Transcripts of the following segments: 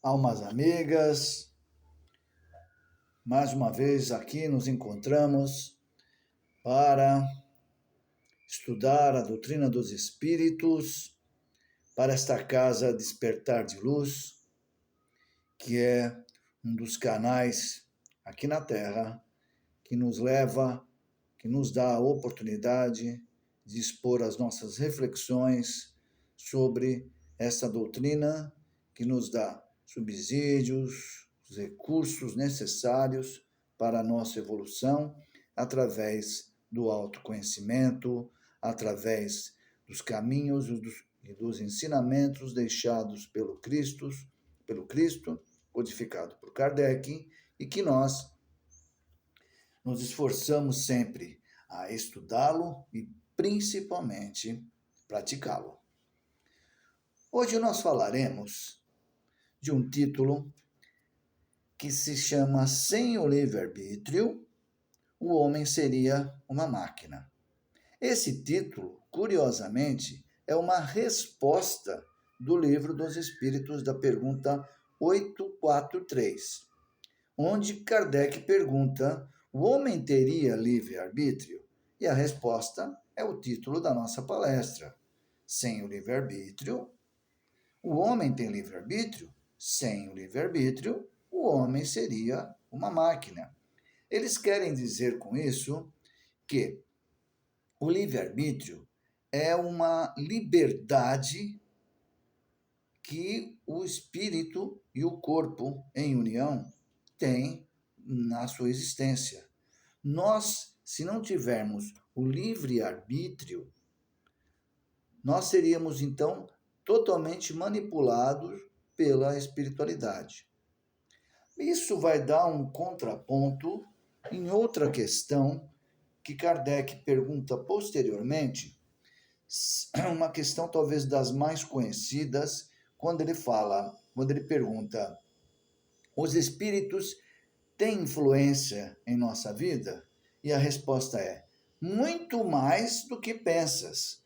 Almas amigas, mais uma vez aqui nos encontramos para estudar a doutrina dos Espíritos, para esta casa Despertar de Luz, que é um dos canais aqui na Terra que nos leva, que nos dá a oportunidade de expor as nossas reflexões sobre essa doutrina que nos dá subsídios, os recursos necessários para a nossa evolução através do autoconhecimento, através dos caminhos e dos ensinamentos deixados pelo Cristo, codificado por Kardec, e que nós nos esforçamos sempre a estudá-lo e principalmente praticá-lo. Hoje nós falaremos de um título que se chama Sem o livre-arbítrio, o homem seria uma máquina. Esse título, curiosamente, é uma resposta do Livro dos Espíritos da pergunta 843, onde Kardec pergunta: o homem teria livre-arbítrio? E a resposta é o título da nossa palestra. Sem o livre-arbítrio, o homem tem livre-arbítrio? Sem o livre-arbítrio, o homem seria uma máquina. Eles querem dizer com isso que o livre-arbítrio é uma liberdade que o espírito e o corpo em união têm na sua existência. Nós, se não tivermos o livre-arbítrio, nós seríamos então totalmente manipulados pela espiritualidade. Isso vai dar um contraponto em outra questão que Kardec pergunta posteriormente, uma questão talvez das mais conhecidas, quando ele pergunta: os espíritos têm influência em nossa vida? E a resposta é: muito mais do que pensas,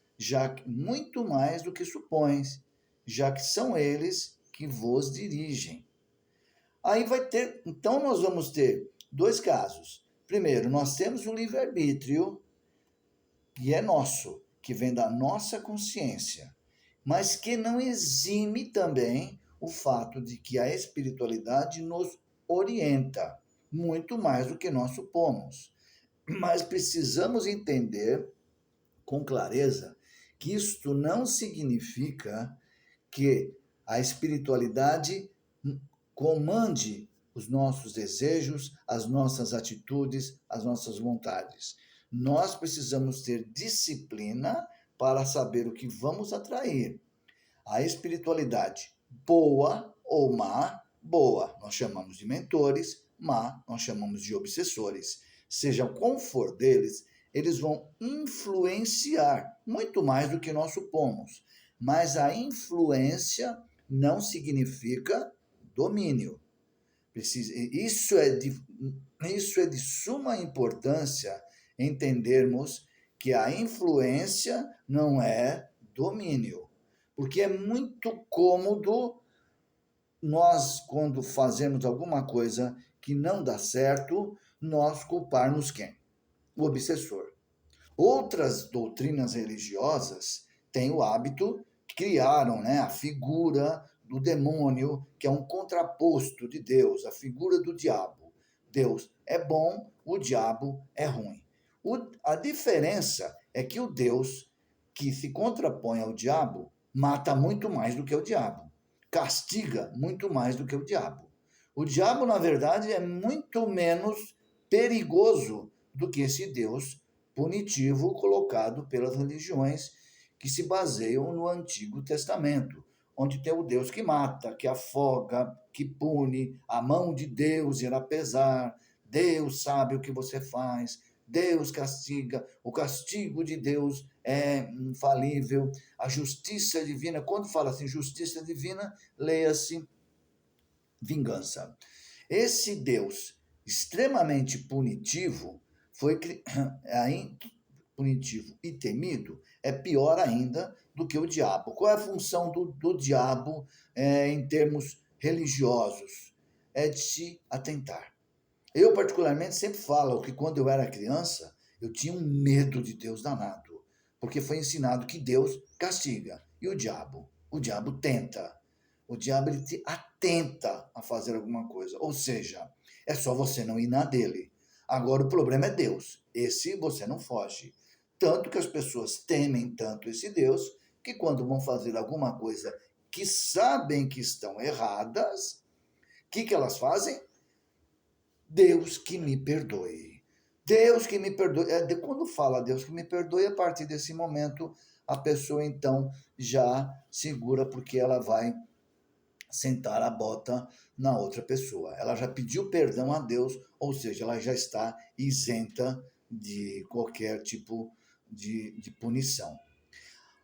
muito mais do que supões, já que são eles que vos dirigem. Aí então nós vamos ter dois casos. Primeiro, nós temos o livre-arbítrio, que é nosso, que vem da nossa consciência, mas que não exime também o fato de que a espiritualidade nos orienta, muito mais do que nós supomos. Mas precisamos entender com clareza que isto não significa que a espiritualidade comande os nossos desejos, as nossas atitudes, as nossas vontades. Nós precisamos ter disciplina para saber o que vamos atrair. A espiritualidade boa ou má, boa nós chamamos de mentores, má nós chamamos de obsessores. Seja qual for deles, eles vão influenciar muito mais do que nós supomos. Mas a influência não significa domínio. Isso é de suma importância entendermos que a influência não é domínio. Porque é muito cômodo nós, quando fazemos alguma coisa que não dá certo, nós culparmos quem? O obsessor. Outras doutrinas religiosas têm o hábito, criaram, a figura do demônio, que é um contraposto de Deus, a figura do diabo. Deus é bom, o diabo é ruim. A diferença é que o Deus que se contrapõe ao diabo mata muito mais do que o diabo, castiga muito mais do que o diabo. O diabo, na verdade, é muito menos perigoso do que esse Deus punitivo colocado pelas religiões que se baseiam no Antigo Testamento, onde tem o Deus que mata, que afoga, que pune, a mão de Deus irá pesar, Deus sabe o que você faz, Deus castiga, o castigo de Deus é infalível, a justiça divina, quando fala assim, justiça divina, leia-se vingança. Esse Deus extremamente punitivo punitivo e temido, é pior ainda do que o diabo. Qual é a função do diabo em termos religiosos, é de se atentar. Eu, particularmente, sempre falo que quando eu era criança, eu tinha um medo de Deus danado, porque foi ensinado que Deus castiga. E o diabo? O diabo tenta. O diabo ele te atenta a fazer alguma coisa. Ou seja, é só você não ir na dele. Agora o problema é Deus. Esse você não foge. Tanto que as pessoas temem tanto esse Deus que quando vão fazer alguma coisa que sabem que estão erradas, o que elas fazem? Deus que me perdoe. Deus que me perdoe. Quando fala Deus que me perdoe, a partir desse momento, a pessoa então já segura, porque ela vai sentar a bota na outra pessoa. Ela já pediu perdão a Deus, ou seja, ela já está isenta de qualquer tipo de punição.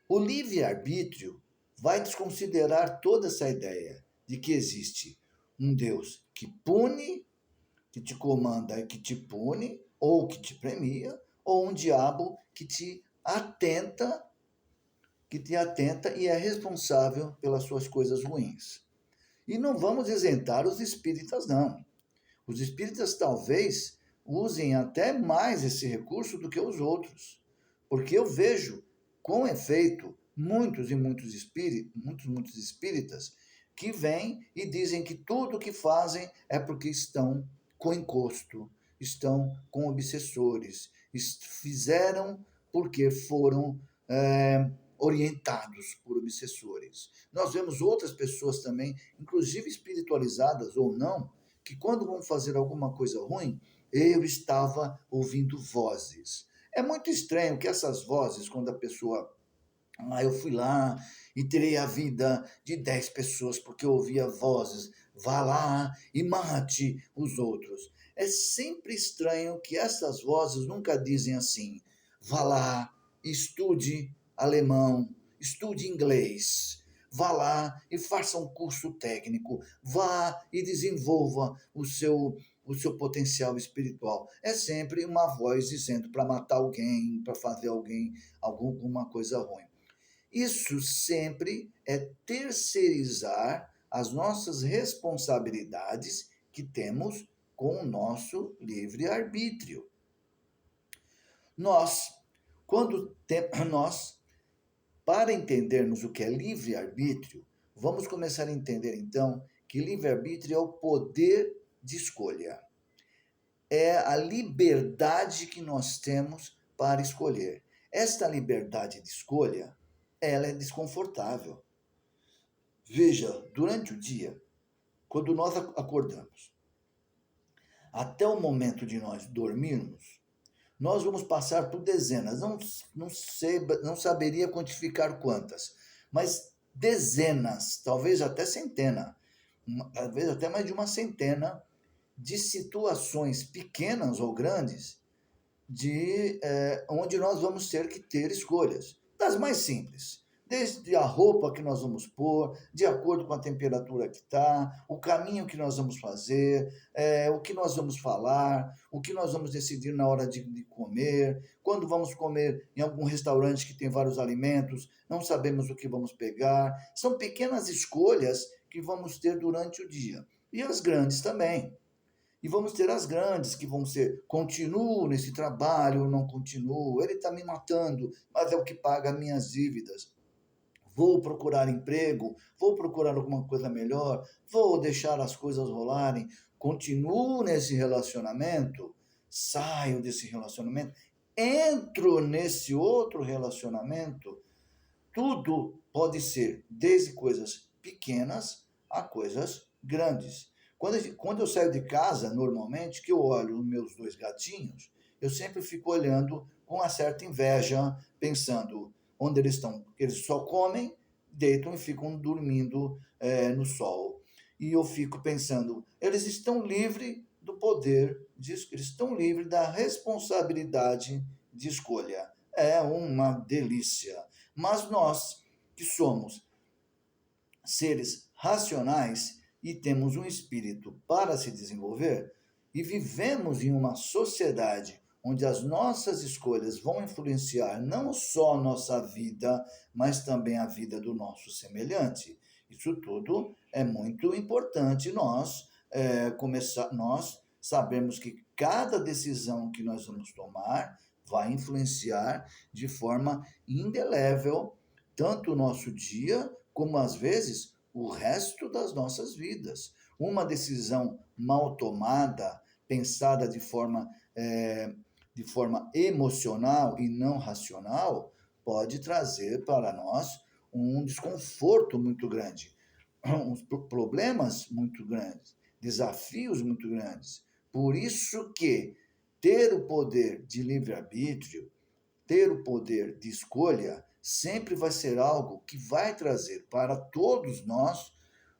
O livre-arbítrio vai desconsiderar toda essa ideia de que existe um Deus que pune, que te comanda e que te pune, ou que te premia, ou um diabo que te atenta e é responsável pelas suas coisas ruins. E não vamos isentar os espíritas, não. Os espíritas talvez usem até mais esse recurso do que os outros, porque eu vejo, com efeito, muitos espíritas que vêm e dizem que tudo o que fazem é porque estão com encosto, estão com obsessores, fizeram porque foram orientados por obsessores. Nós vemos outras pessoas também, inclusive espiritualizadas ou não, que quando vão fazer alguma coisa ruim, eu estava ouvindo vozes. É muito estranho que essas vozes, quando a pessoa eu fui lá e tirei a vida de 10 pessoas porque eu ouvia vozes. Vá lá e mate os outros. É sempre estranho que essas vozes nunca dizem assim: vá lá, estude alemão, estude inglês, vá lá e faça um curso técnico, vá e desenvolva o seu potencial espiritual. É sempre uma voz dizendo para matar alguém, para fazer alguma coisa ruim. Isso sempre é terceirizar as nossas responsabilidades que temos com o nosso livre-arbítrio. Nós, para entendermos o que é livre-arbítrio, vamos começar a entender então que livre-arbítrio é o poder de escolha. É a liberdade que nós temos para escolher. Esta liberdade de escolha, ela é desconfortável. Veja, durante o dia, quando nós acordamos, até o momento de nós dormirmos, nós vamos passar por dezenas, não saberia quantificar quantas, mas dezenas, talvez até centena, talvez até mais de uma centena de situações pequenas ou grandes onde nós vamos ter que ter escolhas, das mais simples, desde a roupa que nós vamos pôr, de acordo com a temperatura que está, o caminho que nós vamos fazer, o que nós vamos falar, o que nós vamos decidir na hora de comer, quando vamos comer em algum restaurante que tem vários alimentos, não sabemos o que vamos pegar. São pequenas escolhas que vamos ter durante o dia. E as grandes também. E vamos ter as grandes, que vão ser: continuo nesse trabalho ou não continuo, ele está me matando, mas é o que paga as minhas dívidas. Vou procurar emprego, vou procurar alguma coisa melhor, vou deixar as coisas rolarem, continuo nesse relacionamento, saio desse relacionamento, entro nesse outro relacionamento. Tudo pode ser, desde coisas pequenas a coisas grandes. Quando eu saio de casa, normalmente, que eu olho os meus 2 gatinhos, eu sempre fico olhando com uma certa inveja, pensando onde eles estão. Eles só comem, deitam e ficam dormindo no sol. E eu fico pensando, eles estão livres do poder, eles estão livres da responsabilidade de escolha. É uma delícia. Mas nós, que somos seres racionais e temos um espírito para se desenvolver, e vivemos em uma sociedade onde as nossas escolhas vão influenciar não só a nossa vida, mas também a vida do nosso semelhante. Isso tudo é muito importante nós sabemos que cada decisão que nós vamos tomar vai influenciar de forma indelével tanto o nosso dia como às vezes o resto das nossas vidas. Uma decisão mal tomada, pensada de forma emocional e não racional, pode trazer para nós um desconforto muito grande, uns problemas muito grandes, desafios muito grandes. Por isso que ter o poder de livre-arbítrio, ter o poder de escolha, sempre vai ser algo que vai trazer para todos nós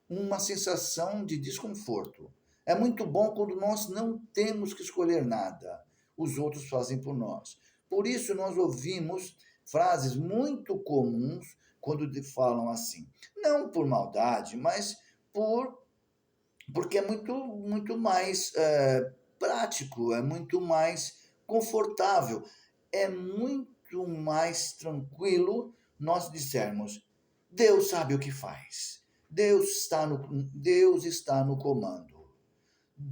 uma sensação de desconforto. É muito bom quando nós não temos que escolher nada, os outros fazem por nós. Por isso, nós ouvimos frases muito comuns quando falam assim, não por maldade, mas por porque é muito mais prático, é muito mais confortável, é muito mais tranquilo nós dissermos: Deus sabe o que faz, Deus está no comando,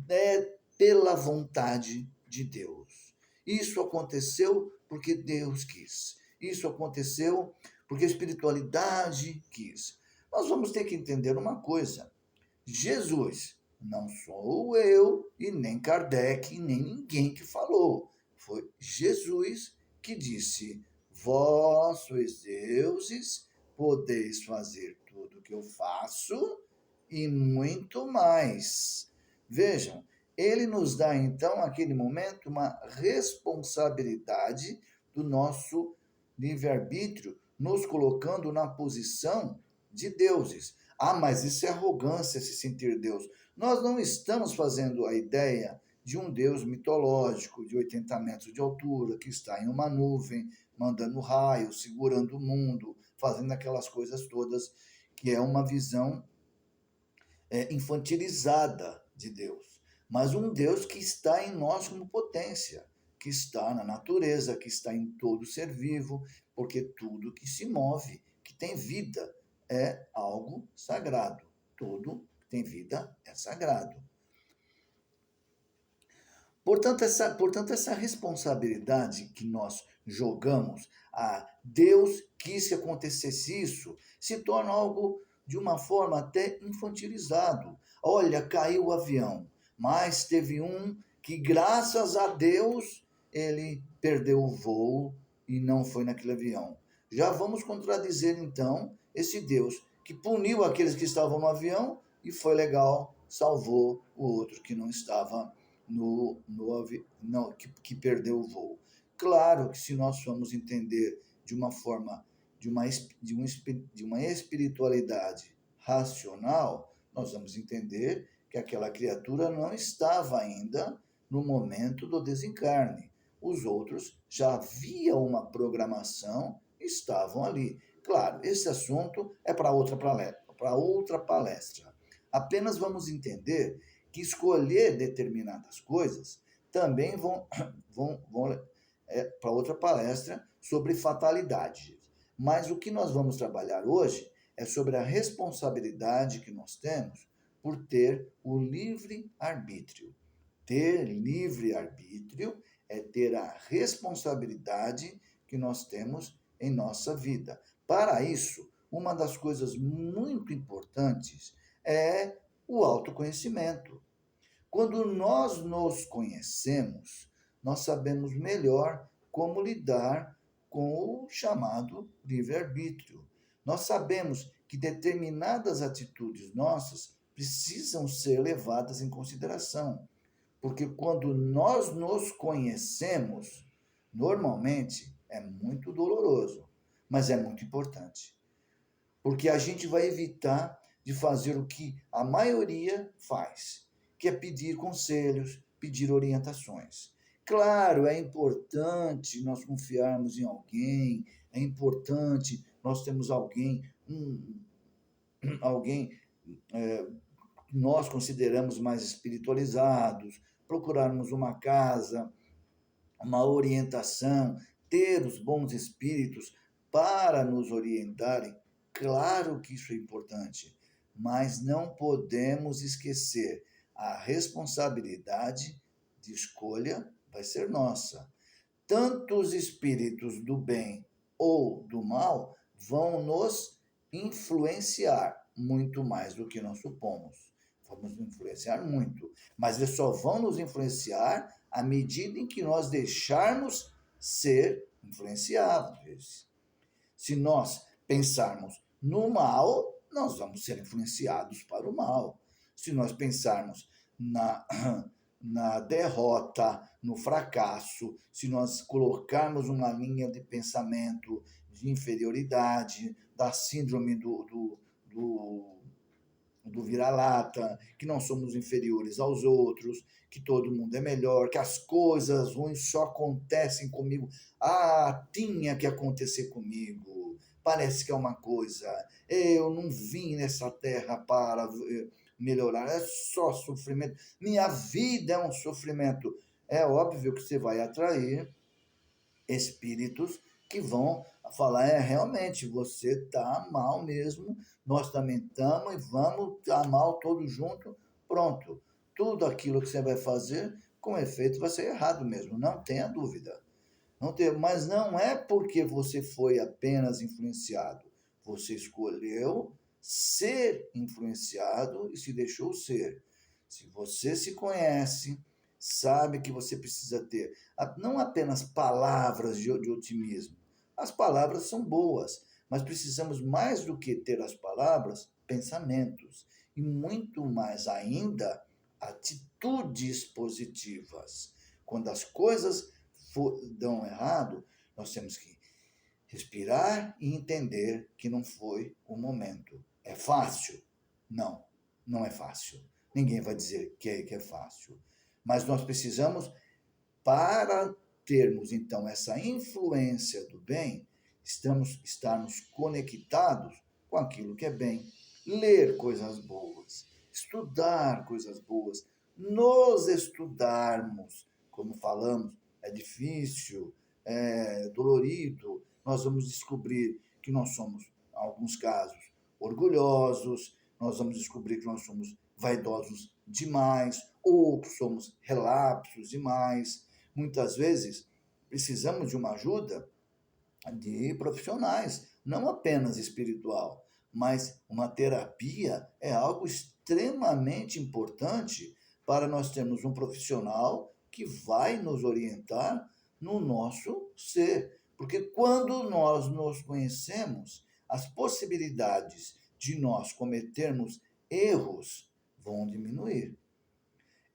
é pela vontade de Deus. Isso aconteceu porque Deus quis. Isso aconteceu porque a espiritualidade quis. Nós vamos ter que entender uma coisa: Jesus, não sou eu e nem Kardec, nem ninguém que falou. Foi Jesus que disse: Vós sois deuses, podeis fazer tudo o que eu faço e muito mais. Vejam, ele nos dá então, naquele momento, uma responsabilidade do nosso livre-arbítrio, nos colocando na posição de deuses. Ah, mas isso é arrogância, se sentir Deus. Nós não estamos fazendo a ideia de um Deus mitológico de 80 metros de altura, que está em uma nuvem, mandando raios, segurando o mundo, fazendo aquelas coisas todas, que é uma visão infantilizada de Deus. Mas um Deus que está em nós como potência, que está na natureza, que está em todo ser vivo, porque tudo que se move, que tem vida, é algo sagrado. Tudo que tem vida é sagrado. Portanto, essa responsabilidade que nós jogamos a Deus quis que acontecesse isso, se torna algo de uma forma até infantilizado. Olha, caiu o avião, mas teve um que, graças a Deus, ele perdeu o voo e não foi naquele avião. Já vamos contradizer, então, esse Deus que puniu aqueles que estavam no avião e foi legal, salvou o outro que não estava que perdeu o voo. Claro que se nós formos entender de uma forma, de uma espiritualidade racional, nós vamos entender que aquela criatura não estava ainda no momento do desencarne. Os outros já havia uma programação, estavam ali. Claro, esse assunto é para outra palestra. Apenas vamos entender que escolher determinadas coisas também vão para outra palestra sobre fatalidade. Mas o que nós vamos trabalhar hoje é sobre a responsabilidade que nós temos por ter o livre-arbítrio. Ter livre-arbítrio é ter a responsabilidade que nós temos em nossa vida. Para isso, uma das coisas muito importantes é o autoconhecimento. Quando nós nos conhecemos, nós sabemos melhor como lidar com o chamado livre-arbítrio. Nós sabemos que determinadas atitudes nossas precisam ser levadas em consideração, porque quando nós nos conhecemos, normalmente é muito doloroso, mas é muito importante, porque a gente vai evitar de fazer o que a maioria faz, que é pedir conselhos, pedir orientações. Claro, é importante nós confiarmos em alguém, é importante nós termos alguém que nós consideramos mais espiritualizados, procurarmos uma casa, uma orientação, ter os bons espíritos para nos orientarem. Claro que isso é importante, mas não podemos esquecer, a responsabilidade de escolha vai ser nossa. Tanto os espíritos do bem ou do mal vão nos influenciar muito mais do que nós supomos. Vamos influenciar muito, mas eles só vão nos influenciar à medida em que nós deixarmos ser influenciados. Se nós pensarmos no mal, nós vamos ser influenciados para o mal. Se nós pensarmos na, na derrota, no fracasso, se nós colocarmos uma linha de pensamento de inferioridade, da síndrome do vira-lata, que não somos inferiores aos outros, que todo mundo é melhor, que as coisas ruins só acontecem comigo. Ah, tinha que acontecer comigo. Parece que é uma coisa. Eu não vim nessa terra para melhorar, é só sofrimento. Minha vida é um sofrimento. É óbvio que você vai atrair espíritos que vão falar, realmente, você está mal mesmo, nós também estamos e vamos estar mal todos juntos, pronto. Tudo aquilo que você vai fazer, com efeito, vai ser errado mesmo, não tenha dúvida. Não tem, mas não é porque você foi apenas influenciado, você escolheu ser influenciado e se deixou ser. Se você se conhece, sabe que você precisa ter não apenas palavras de otimismo. As palavras são boas, mas precisamos mais do que ter as palavras, pensamentos e muito mais ainda atitudes positivas. Quando as coisas dão errado, nós temos que respirar e entender que não foi o momento. É fácil? Não, não é fácil. Ninguém vai dizer que é fácil. Mas nós precisamos, para termos então essa influência do bem, estarmos conectados com aquilo que é bem, ler coisas boas, estudar coisas boas, nos estudarmos, como falamos, é difícil, é dolorido, nós vamos descobrir que nós somos, em alguns casos, orgulhosos, nós vamos descobrir que nós somos vaidosos demais, ou que somos relapsos demais. Muitas vezes precisamos de uma ajuda de profissionais, não apenas espiritual, mas uma terapia é algo extremamente importante para nós termos um profissional que vai nos orientar no nosso ser. Porque quando nós nos conhecemos, as possibilidades de nós cometermos erros vão diminuir.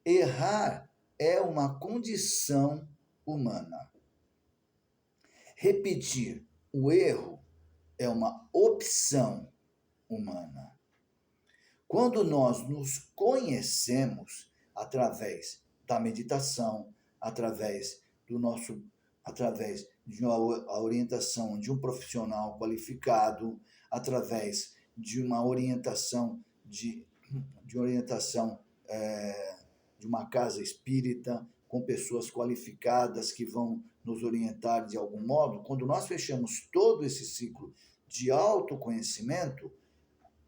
Errar é uma condição humana. Repetir o erro é uma opção humana. Quando nós nos conhecemos através da meditação, através de uma orientação de um profissional qualificado, através de uma orientação de uma casa espírita, com pessoas qualificadas que vão nos orientar de algum modo, quando nós fechamos todo esse ciclo de autoconhecimento,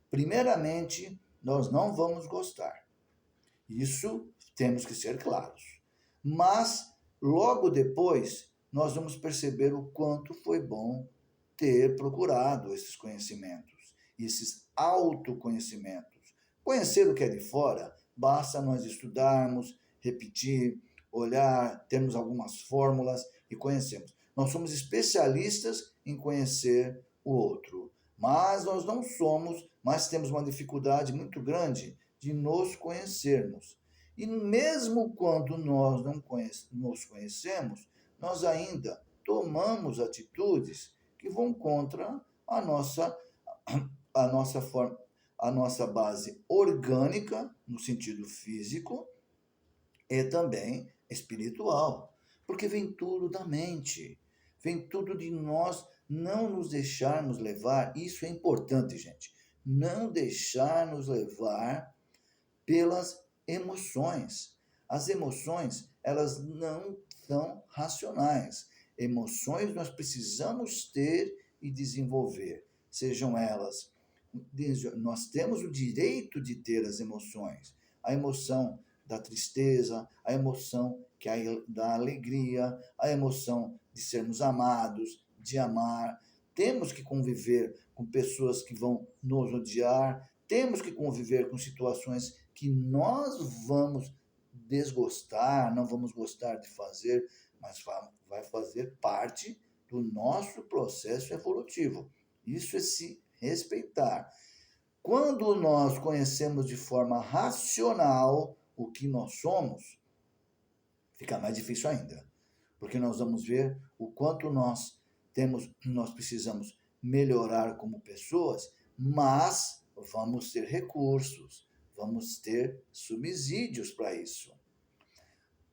primeiramente, nós não vamos gostar. Isso temos que ser claros. Mas, logo depois, nós vamos perceber o quanto foi bom ter procurado esses conhecimentos, esses autoconhecimentos. Conhecer o que é de fora, basta nós estudarmos, repetir, olhar, termos algumas fórmulas e conhecemos. Nós somos especialistas em conhecer o outro, mas nós não somos, mas temos uma dificuldade muito grande de nos conhecermos. E mesmo quando nós não nos conhecemos, nós ainda tomamos atitudes que vão contra a nossa forma, a nossa base orgânica, no sentido físico, e também espiritual. Porque vem tudo da mente, vem tudo de nós não nos deixarmos levar. Isso é importante, gente. Não deixar-nos levar pelas emoções. As emoções, elas não são racionais. Emoções nós precisamos ter e desenvolver, sejam elas nós temos o direito de ter as emoções. A emoção da tristeza, a emoção da alegria, a emoção de sermos amados, de amar. Temos que conviver com pessoas que vão nos odiar, temos que conviver com situações que nós vamos desgostar, não vamos gostar de fazer, mas vai fazer parte do nosso processo evolutivo. Isso é se respeitar. Quando nós conhecemos de forma racional o que nós somos, fica mais difícil ainda, porque nós vamos ver o quanto nós precisamos melhorar como pessoas, mas vamos ter recursos, vamos ter subsídios para isso.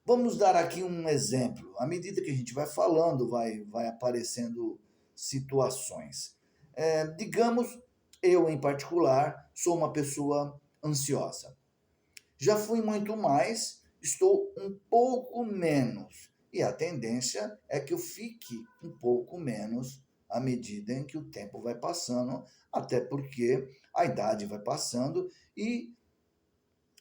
Vamos dar aqui um exemplo. À medida que a gente vai falando, vai aparecendo situações. Digamos, eu em particular sou uma pessoa ansiosa. Já fui muito mais, estou um pouco menos. E a tendência é que eu fique um pouco menos à medida em que o tempo vai passando, até porque a idade vai passando e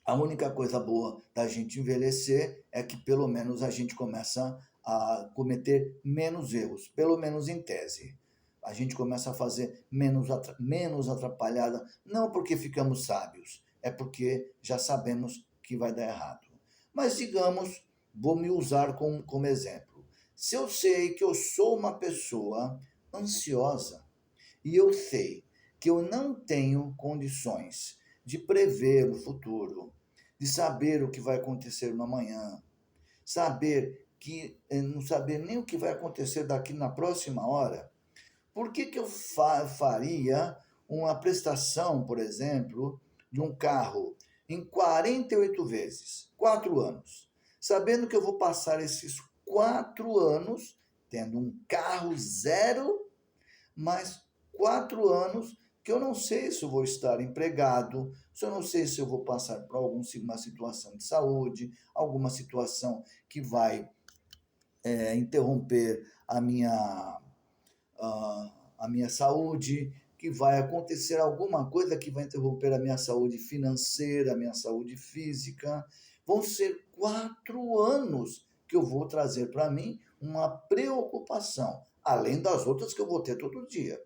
a única coisa boa da gente envelhecer é que pelo menos a gente começa a cometer menos erros, pelo menos em tese. A gente começa a fazer menos atrapalhada, não porque ficamos sábios, é porque já sabemos que vai dar errado. Mas digamos, vou me usar como exemplo. Se eu sei que eu sou uma pessoa ansiosa e eu sei que eu não tenho condições de prever o futuro, de saber o que vai acontecer no amanhã, não saber nem o que vai acontecer daqui na próxima hora, por que eu faria uma prestação, por exemplo, de um carro em 48 vezes, 4 anos, sabendo que eu vou passar esses 4 anos tendo um carro zero, mais 4 anos que eu não sei se eu vou estar empregado, se eu não sei se eu vou passar por alguma situação de saúde, alguma situação que vai interromper a minha saúde, que vai acontecer alguma coisa que vai interromper a minha saúde financeira, a minha saúde física. Vão ser 4 anos que eu vou trazer para mim uma preocupação, além das outras que eu vou ter todo dia.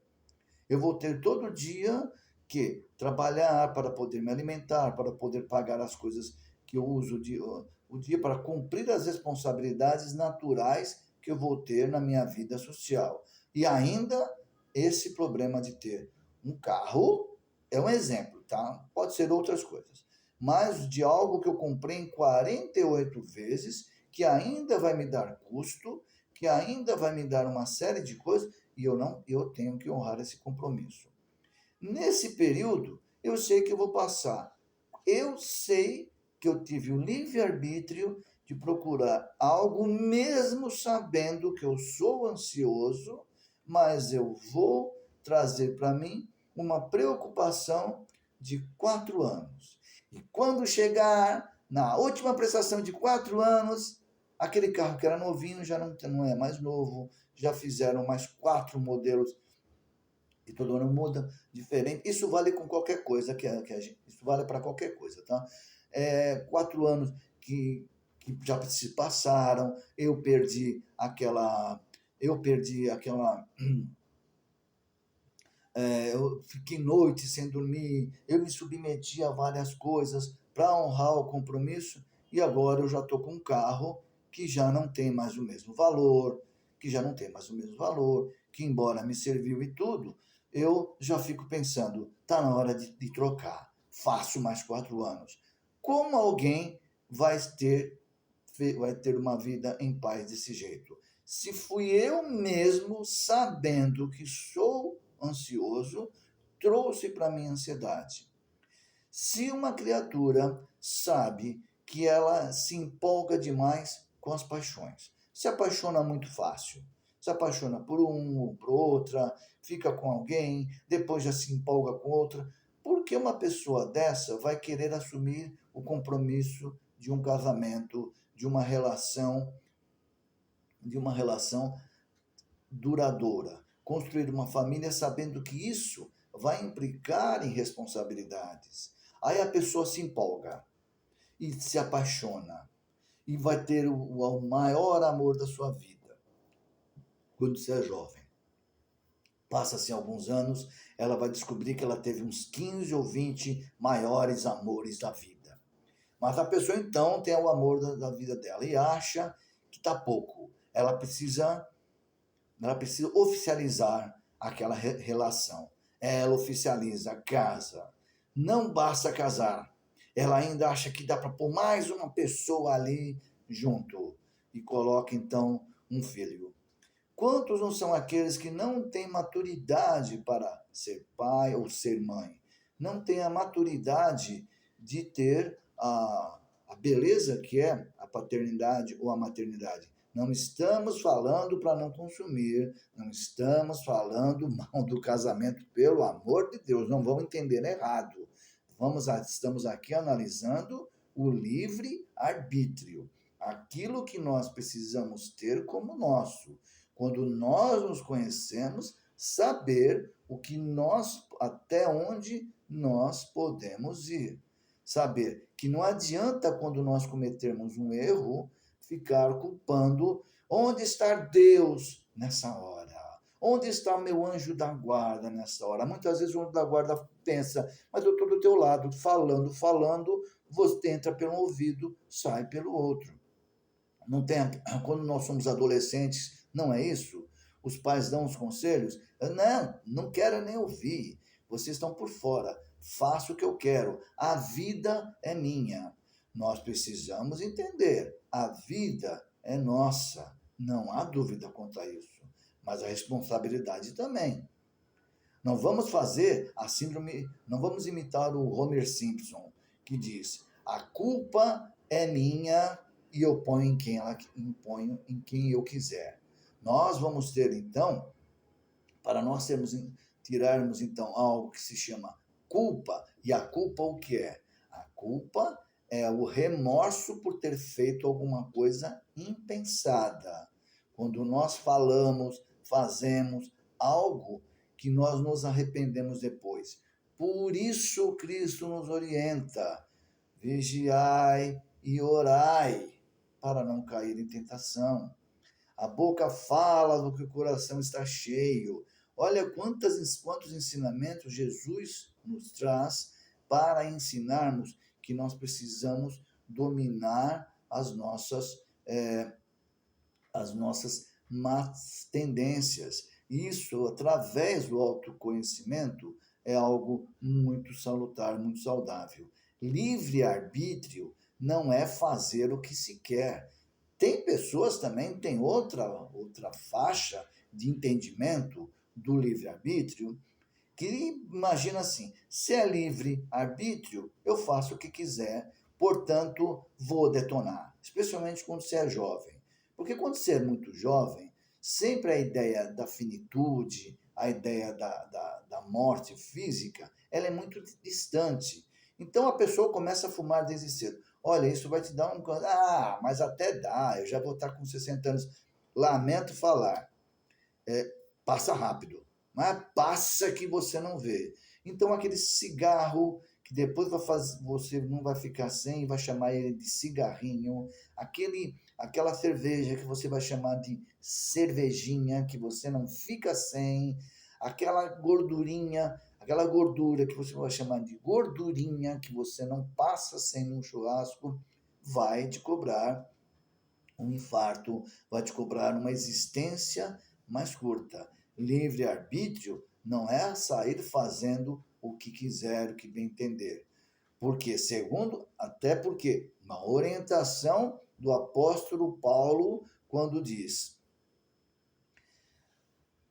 Eu vou ter todo dia que trabalhar para poder me alimentar, para poder pagar as coisas que eu uso o dia, para cumprir as responsabilidades naturais que eu vou ter na minha vida social. E ainda esse problema de ter um carro é um exemplo, tá? Pode ser outras coisas. Mas de algo que eu comprei em 48 vezes, que ainda vai me dar custo, que ainda vai me dar uma série de coisas, e eu tenho que honrar esse compromisso. Nesse período, eu sei que eu vou passar. Eu sei que eu tive o livre-arbítrio de procurar algo, mesmo sabendo que eu sou ansioso, mas eu vou trazer para mim uma preocupação de 4 anos. E quando chegar na última prestação de 4 anos, aquele carro que era novinho já não é mais novo, já fizeram mais 4 modelos que todo ano muda, diferente. Isso vale com qualquer coisa isso vale para qualquer coisa, tá? 4 anos que já se passaram, eu perdi aquela, eu fiquei noite sem dormir, eu me submeti a várias coisas para honrar o compromisso e agora eu já estou com um carro que já não tem mais o mesmo valor, que embora me serviu e tudo, eu já fico pensando, tá na hora de trocar, faço mais 4 anos. Como alguém vai ter uma vida em paz desse jeito? Se fui eu mesmo, sabendo que sou ansioso, trouxe para mim ansiedade. Se uma criatura sabe que ela se empolga demais com as paixões, se apaixona muito fácil, se apaixona por um ou por outra, fica com alguém, depois já se empolga com outra, por que uma pessoa dessa vai querer assumir o compromisso de um casamento, de uma relação duradoura, construir uma família sabendo que isso vai implicar em responsabilidades. Aí a pessoa se empolga e se apaixona e vai ter o maior amor da sua vida quando você é jovem. Passa-se alguns anos, ela vai descobrir que ela teve uns 15 ou 20 maiores amores da vida. Mas a pessoa então tem o amor da vida dela e acha que está pouco. Ela precisa oficializar aquela relação. Ela oficializa, casa. Não basta casar. Ela ainda acha que dá para pôr mais uma pessoa ali junto e coloca então um filho. Quantos não são aqueles que não têm maturidade para ser pai ou ser mãe? Não têm a maturidade de ter a beleza que é a paternidade ou a maternidade. Não estamos falando para não consumir, não estamos falando mal do casamento, pelo amor de Deus, não vão entender errado. Estamos aqui analisando o livre-arbítrio, aquilo que nós precisamos ter como nosso. Quando nós nos conhecemos, saber até onde nós podemos ir. Saber que não adianta, quando nós cometermos um erro, ficar culpando. Onde está Deus nessa hora? Onde está o meu anjo da guarda nessa hora? Muitas vezes o anjo da guarda pensa, mas eu estou do teu lado, falando, você entra pelo ouvido, sai pelo outro. Não tem, quando nós somos adolescentes, não é isso? Os pais dão os conselhos? Não quero nem ouvir. Vocês estão por fora. Faço o que eu quero. A vida é minha. Nós precisamos entender. A vida é nossa. Não há dúvida quanto a isso. Mas a responsabilidade também. Não vamos fazer a síndrome, não vamos imitar o Homer Simpson, que diz: a culpa é minha e eu ponho imponho em quem eu quiser. Nós vamos ter então, para nós tirarmos então algo que se chama culpa, e a culpa o que é? A culpa é o remorso por ter feito alguma coisa impensada. Quando nós fazemos algo que nós nos arrependemos depois. Por isso Cristo nos orienta: vigiai e orai, para não cair em tentação. A boca fala do que o coração está cheio. Olha quantos ensinamentos Jesus nos traz para ensinarmos que nós precisamos dominar as nossas más tendências. Isso, através do autoconhecimento, é algo muito salutar, muito saudável. Livre-arbítrio não é fazer o que se quer. Tem pessoas também, tem outra faixa de entendimento do livre-arbítrio, que imagina assim: se é livre-arbítrio, eu faço o que quiser, portanto, vou detonar. Especialmente quando você é jovem. Porque quando você é muito jovem, sempre a ideia da finitude, a ideia da morte física, ela é muito distante. Então a pessoa começa a fumar desde cedo. Olha, isso vai te dar um... mas até dá, eu já vou estar com 60 anos. Lamento falar, passa rápido, mas passa que você não vê. Então aquele cigarro que depois você não vai ficar sem, vai chamar ele de cigarrinho, aquela cerveja que você vai chamar de cervejinha, que você não fica sem, aquela gordura que você vai chamar de gordurinha, que você não passa sem num churrasco, vai te cobrar um infarto, vai te cobrar uma existência mais curta. Livre-arbítrio não é sair fazendo o que quiser, o que bem entender. Até porque uma orientação do apóstolo Paulo, quando diz: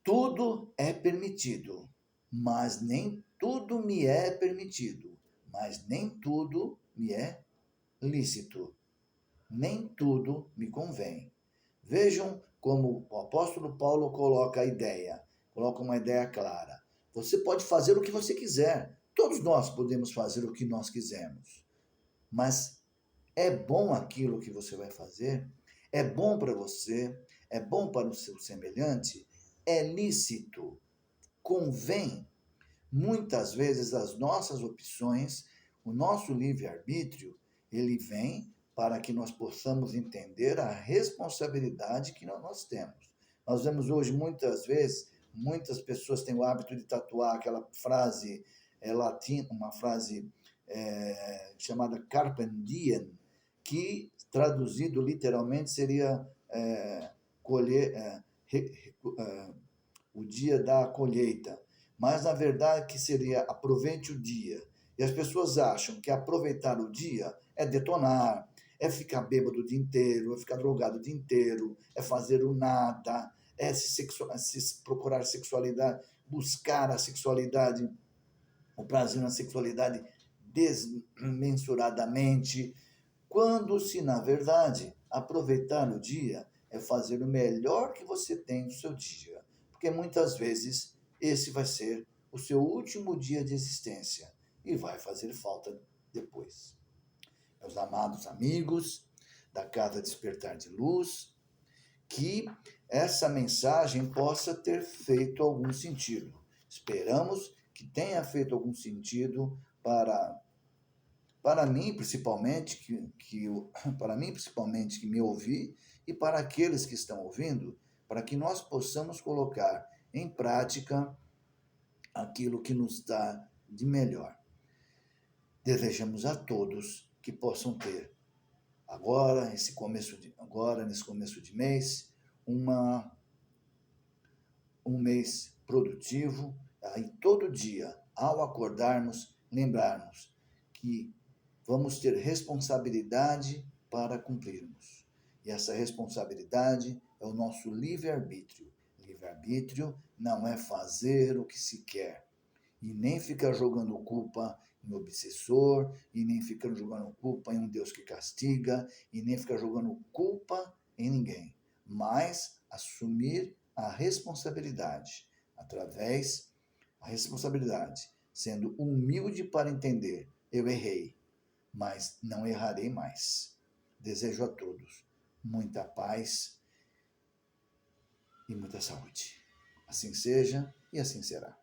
tudo é permitido, mas nem tudo me é permitido, mas nem tudo me é lícito, nem tudo me convém. Vejam como o apóstolo Paulo coloca uma ideia clara. Você pode fazer o que você quiser, todos nós podemos fazer o que nós quisermos, mas é bom aquilo que você vai fazer? É bom para você? É bom para o seu semelhante? É lícito? Convém? Muitas vezes as nossas opções, o nosso livre-arbítrio, ele vem para que nós possamos entender a responsabilidade que nós temos. Nós vemos hoje muitas vezes, muitas pessoas têm o hábito de tatuar aquela frase latina, uma frase chamada Carpe Diem, que traduzido literalmente seria colher, o dia da colheita. Mas na verdade que seria aproveite o dia. E as pessoas acham que aproveitar o dia é detonar, é ficar bêbado o dia inteiro, é ficar drogado o dia inteiro, é fazer o nada, é se procurar sexualidade, buscar a sexualidade, o prazer na sexualidade desmensuradamente, quando se na verdade aproveitar o dia é fazer o melhor que você tem no seu dia, porque muitas vezes esse vai ser o seu último dia de existência e vai fazer falta depois. Meus amados amigos da Casa Despertar de Luz, que essa mensagem possa ter feito algum sentido. Esperamos que tenha feito algum sentido para mim principalmente para mim principalmente que me ouvi e para aqueles que estão ouvindo, para que nós possamos colocar em prática aquilo que nos dá de melhor. Desejamos a todos que possam ter agora nesse começo de mês um mês produtivo, e todo dia ao acordarmos lembrarmos que vamos ter responsabilidade para cumprirmos. E essa responsabilidade é o nosso livre-arbítrio. Livre-arbítrio não é fazer o que se quer, e nem ficar jogando culpa em obsessor, e nem ficar jogando culpa em um Deus que castiga, e nem ficar jogando culpa em ninguém, mas assumir a responsabilidade, sendo humilde para entender, eu errei, mas não errarei mais. Desejo a todos muita paz e muita saúde. Assim seja e assim será.